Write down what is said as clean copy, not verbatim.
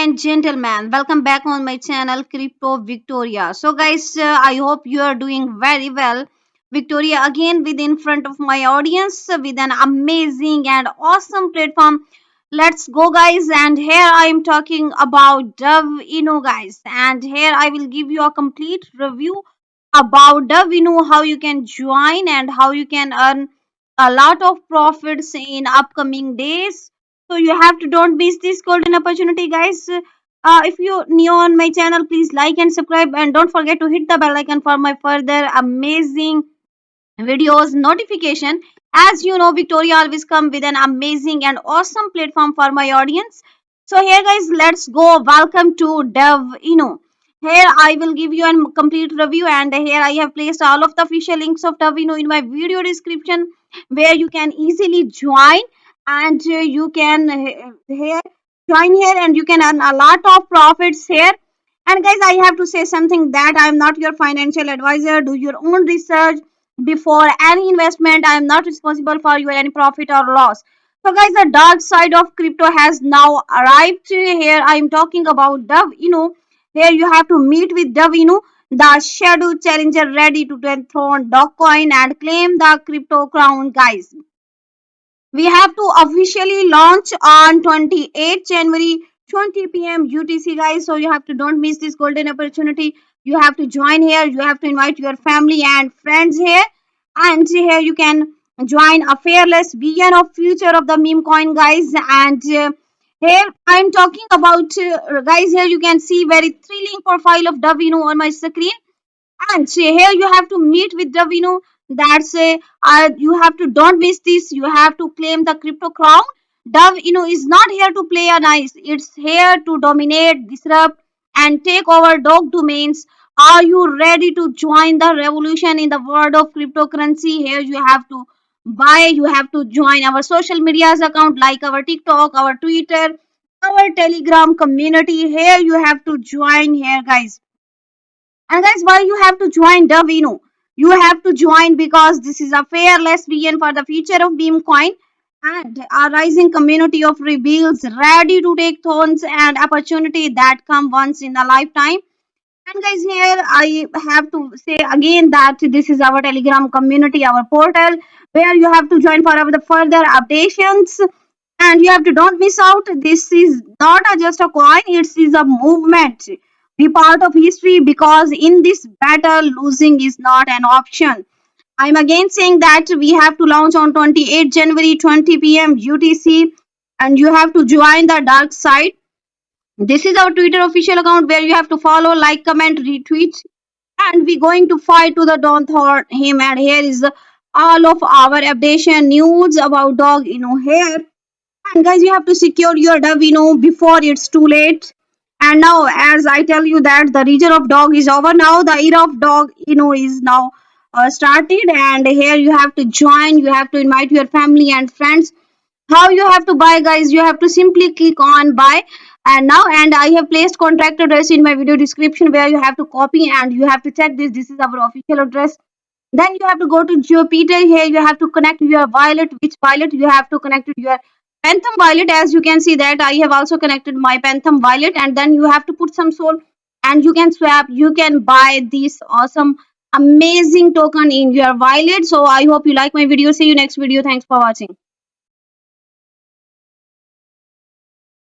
and gentlemen, welcome back on my channel Crypto Victoria. So guys, I hope you are doing very well. Victoria again with in front of my audience with an amazing and awesome platform. Let's go guys, and here I am talking about Dove guys, and here I will give you a complete review about Dove how you can join and how you can earn a lot of profits in upcoming days. So you have to don't miss this golden opportunity, guys. If you new on my channel, please like and subscribe, and don't forget to hit the bell icon for my further amazing videos notification. As you know, Victoria always come with an amazing and awesome platform for my audience. So here guys, let's go. Welcome to Dove. Here I will give you a complete review, and here I have placed all of the official links of Dove in my video description, where you can easily join, and you can here join here, and you can earn a lot of profits here. And guys, I have to say something that I am not your financial advisor. Do your own research before any investment. I am not responsible for your any profit or loss. So guys, the dark side of crypto has now arrived. Here I am talking about Dove. Here you have to meet with Dove, the shadow challenger ready to dethrone Dogecoin and claim the crypto crown, guys. We have to officially launch on 28th January 20 p.m. UTC, guys. So you have to don't miss this golden opportunity. You have to join here. You have to invite your family and friends here, and here you can join a fearless vision of future of the meme coin, guys. And here I'm talking about guys. Here you can see very thrilling profile of Davino on my screen, and here you have to meet with Davino. That's you have to don't miss this. You have to claim the crypto crown. Dove is not here to play a nice. It's here to dominate, disrupt, and take over dog domains. Are you ready to join the revolution in the world of cryptocurrency? Here you have to buy. You have to join our social medias account like our TikTok, our Twitter, our Telegram community. Here you have to join here, guys. And guys, why you have to join Davino? You have to join because this is a fearless vision for the future of Beamcoin and a rising community of rebels ready to take thorns and opportunity that come once in a lifetime. And guys, here I have to say again that this is our Telegram community, our portal, where you have to join for the further updations. And you have to don't miss out. This is not just a coin; it is a movement. Be part of history because in this battle, losing is not an option. I'm again saying that we have to launch on 28 January 20 p.m. UTC, and you have to join the dark side. This is our Twitter official account where you have to follow, like, comment, retweet, and we're going to fight to the don't hurt him. And here is all of our updation news about dog here. And guys, you have to secure your dove before it's too late. And now, as I tell you that the region of dog is over now, the era of dog is now started. And here you have to join, you have to invite your family and friends. How you have to buy, guys? You have to simply click on buy. And I have placed contact address in my video description where you have to copy and you have to check this. This is our official address. Then you have to go to Jupiter. Here you have to connect your wallet. Which wallet you have to connect to your Phantom wallet? As you can see that I have also connected my Phantom wallet, and then you have to put some soul, and you can swap. You can buy this awesome, amazing token in your wallet. So I hope you like my video. See you next video. Thanks for watching.